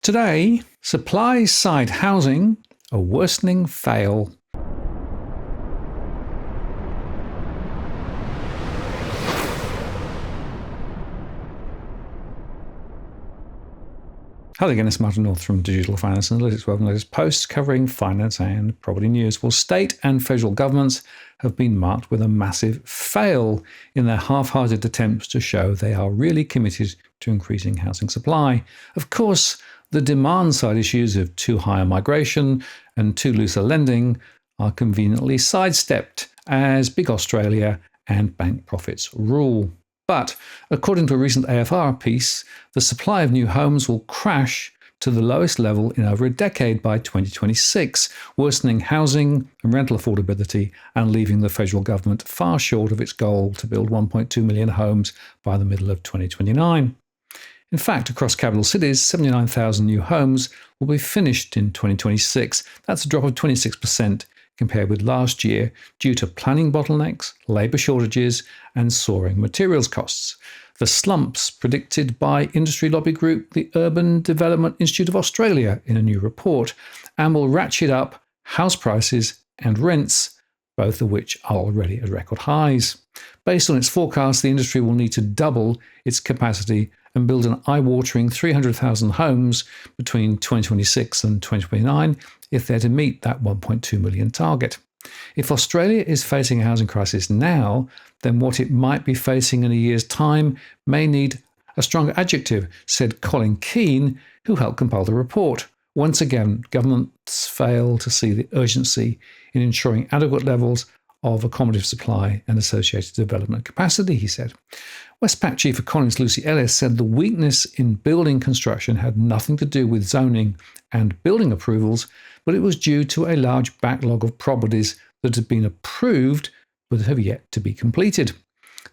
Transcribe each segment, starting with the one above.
Today, supply-side housing, a worsening fail. Hi again, it's Martin North from Digital Finance Analytics. Welcome to latest posts covering finance and property news. Well, state and federal governments have been marked with a massive fail in their half-hearted attempts to show they are really committed to increasing housing supply. Of course, the demand-side issues of too high a migration and too loose a lending are conveniently sidestepped as big Australia and bank profits rule. But according to a recent AFR piece, the supply of new homes will crash to the lowest level in over a decade by 2026, worsening housing and rental affordability and leaving the federal government far short of its goal to build 1.2 million homes by the middle of 2029. In fact, across capital cities, 79,000 new homes will be finished in 2026. That's a drop of 26% compared with last year due to planning bottlenecks, labour shortages and soaring materials costs. The slumps predicted by industry lobby group the Urban Development Institute of Australia in a new report and will ratchet up house prices and rents, both of which are already at record highs. Based on its forecast, the industry will need to double its capacity and build an eye-watering 300,000 homes between 2026 and 2029 if they're to meet that 1.2 million target. If Australia is facing a housing crisis now, then what it might be facing in a year's time may need a stronger adjective, said Colin Keane, who helped compile the report. Once again, governments fail to see the urgency in ensuring adequate levels of accommodative supply and associated development capacity, he said. Westpac Chief Economist Lucy Ellis said the weakness in building construction had nothing to do with zoning and building approvals, but it was due to a large backlog of properties that had been approved but have yet to be completed.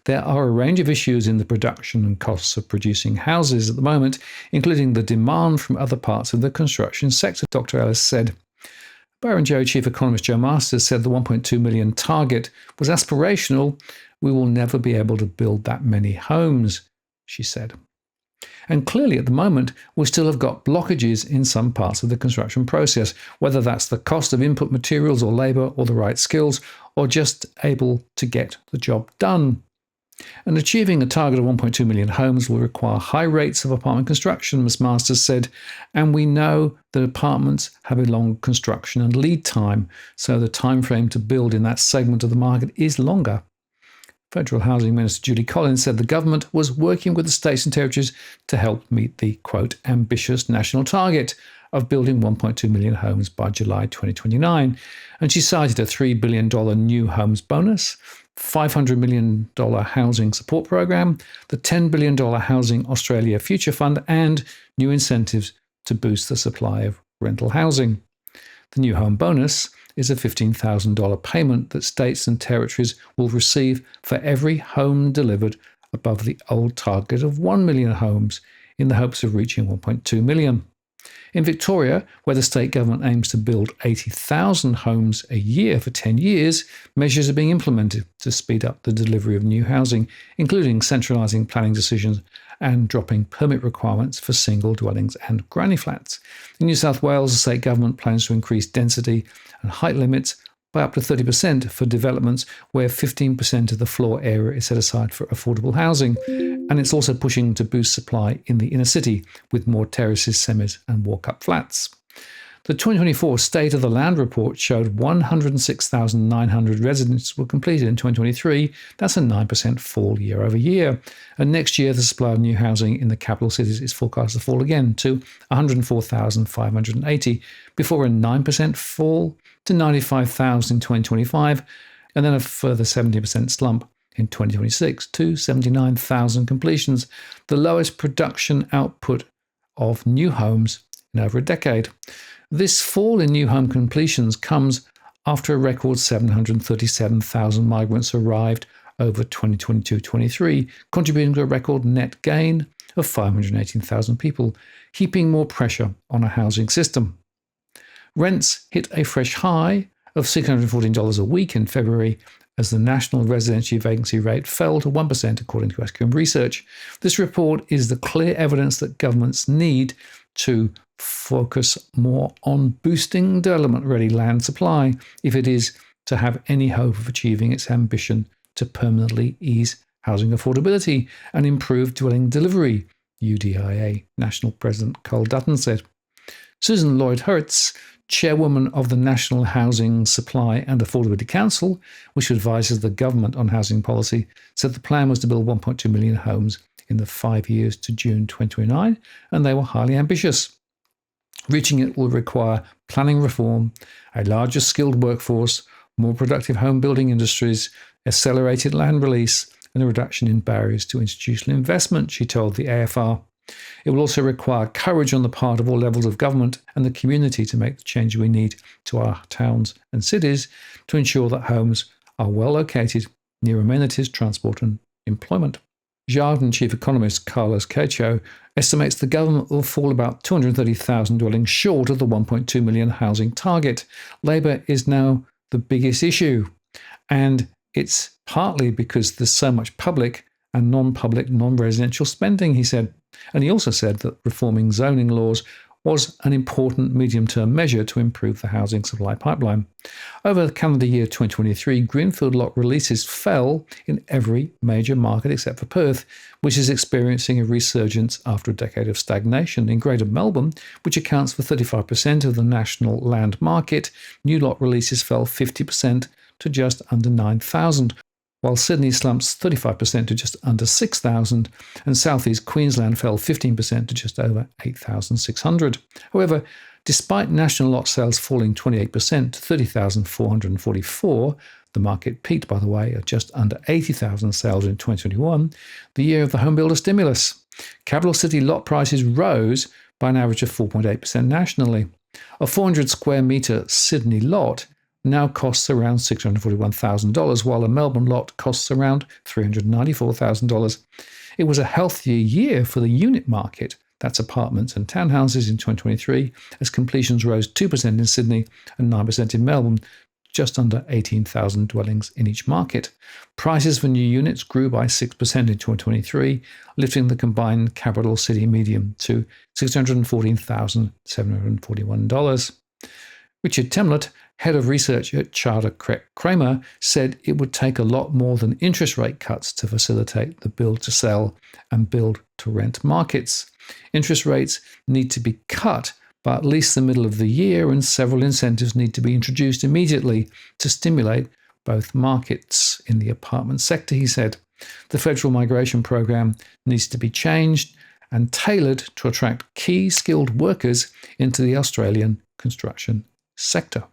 There are a range of issues in the production and costs of producing houses at the moment, including the demand from other parts of the construction sector, Dr. Ellis said. Barrenjoey Chief Economist Joe Masters said the 1.2 million target was aspirational. We will never be able to build that many homes, she said. And clearly at the moment, we still have got blockages in some parts of the construction process, whether that's the cost of input materials or labour or the right skills, or just able to get the job done. And achieving a target of 1.2 million homes will require high rates of apartment construction, Ms. Masters said, and we know that apartments have a long construction and lead time, so the time frame to build in that segment of the market is longer. Federal Housing Minister Julie Collins said the government was working with the states and territories to help meet the, quote, ambitious national target of building 1.2 million homes by July 2029. And she cited a $3 billion new homes bonus, $500 million housing support program, the $10 billion Housing Australia Future Fund, and new incentives to boost the supply of rental housing. The new home bonus is a $15,000 payment that states and territories will receive for every home delivered above the old target of 1 million homes in the hopes of reaching 1.2 million. In Victoria, where the state government aims to build 80,000 homes a year for 10 years, measures are being implemented to speed up the delivery of new housing, including centralising planning decisions and dropping permit requirements for single dwellings and granny flats. In New South Wales, the state government plans to increase density and height limits by up to 30% for developments where 15% of the floor area is set aside for affordable housing. And it's also pushing to boost supply in the inner city with more terraces, semis and walk-up flats. The 2024 State of the Land report showed 106,900 residences were completed in 2023. That's a 9% fall year over year. And next year, the supply of new housing in the capital cities is forecast to fall again to 104,580 before a 9% fall to 95,000 in 2025, and then a further 70% slump in 2026 to 79,000 completions, the lowest production output of new homes in over a decade. This fall in new home completions comes after a record 737,000 migrants arrived over 2022-23, contributing to a record net gain of 518,000 people, heaping more pressure on a housing system. Rents hit a fresh high of $614 a week in February as the national residential vacancy rate fell to 1% according to SQM research. This report is the clear evidence that governments need to focus more on boosting development-ready land supply if it is to have any hope of achieving its ambition to permanently ease housing affordability and improve dwelling delivery, UDIA National President Cole Dutton said. Susan Lloyd-Hurst, chairwoman of the National Housing Supply and Affordability Council, which advises the government on housing policy, said the plan was to build 1.2 million homes in the 5 years to June 2029, and they were highly ambitious. Reaching it will require planning reform, a larger skilled workforce, more productive home building industries, accelerated land release, and a reduction in barriers to institutional investment, she told the AFR. It will also require courage on the part of all levels of government and the community to make the change we need to our towns and cities to ensure that homes are well located near amenities, transport and employment. Jarden chief economist Carlos Cacho estimates the government will fall about 230,000 dwellings short of the 1.2 million housing target. Labour is now the biggest issue, and it's partly because there's so much public and non-public, non-residential spending, he said. And he also said that reforming zoning laws was an important medium-term measure to improve the housing supply pipeline. Over the calendar year 2023, greenfield lot releases fell in every major market except for Perth, which is experiencing a resurgence after a decade of stagnation. In Greater Melbourne, which accounts for 35% of the national land market, new lot releases fell 50% to just under 9,000, while Sydney slumps 35% to just under 6,000, and southeast Queensland fell 15% to just over 8,600. However, despite national lot sales falling 28% to 30,444, the market peaked, by the way, at just under 80,000 sales in 2021, the year of the home builder stimulus. Capital city lot prices rose by an average of 4.8% nationally. A 400 square metre Sydney lot now costs around $641,000, while a Melbourne lot costs around $394,000. It was a healthier year for the unit market, that's apartments and townhouses, in 2023, as completions rose 2% in Sydney and 9% in Melbourne, just under 18,000 dwellings in each market. Prices for new units grew by 6% in 2023, lifting the combined capital city median to $614,741. Richard Temlett, head of research at Charter Kramer, said it would take a lot more than interest rate cuts to facilitate the build-to-sell and build-to-rent markets. Interest rates need to be cut by at least the middle of the year, and several incentives need to be introduced immediately to stimulate both markets in the apartment sector, he said. The federal migration program needs to be changed and tailored to attract key skilled workers into the Australian construction sector.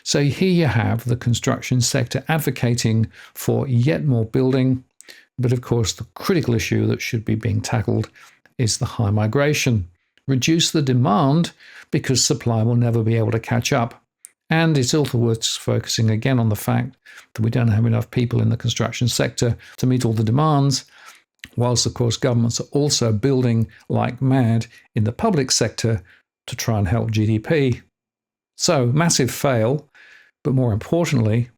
So here you have the construction sector advocating for yet more building. But of course, the critical issue that should be being tackled is the high migration. Reduce the demand because supply will never be able to catch up. And it's also worth focusing again on the fact that we don't have enough people in the construction sector to meet all the demands, whilst of course governments are also building like mad in the public sector to try and help GDP. So, massive fail, but more importantly,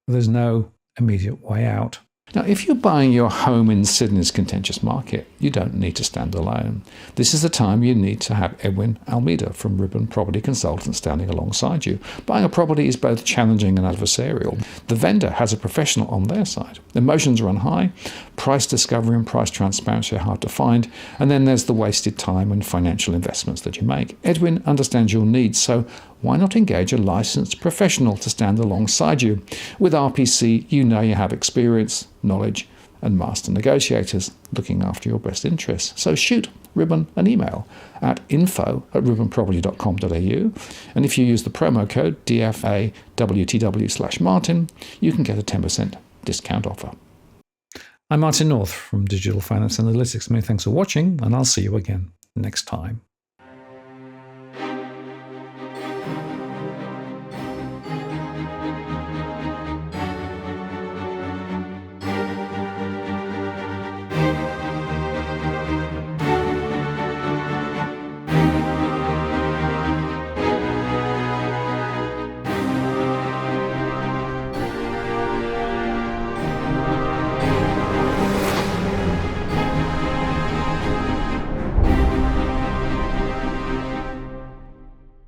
there's no immediate way out. Now, if you're buying your home in Sydney's contentious market, you don't need to stand alone. This is the time you need to have Edwin Almeida from Ribbon Property Consultants standing alongside you. Buying a property is both challenging and adversarial. The vendor has a professional on their side. Emotions run high, price discovery and price transparency are hard to find, and then there's the wasted time and financial investments that you make. Edwin understands your needs, so why not engage a licensed professional to stand alongside you? With RPC, you know you have experience, knowledge, and master negotiators looking after your best interests. So shoot Ribbon an email at info@ribbonproperty.com.au, and if you use the promo code DFAWTW/Martin, you can get a 10% discount offer. I'm Martin North from Digital Finance Analytics. Many thanks for watching, and I'll see you again next time.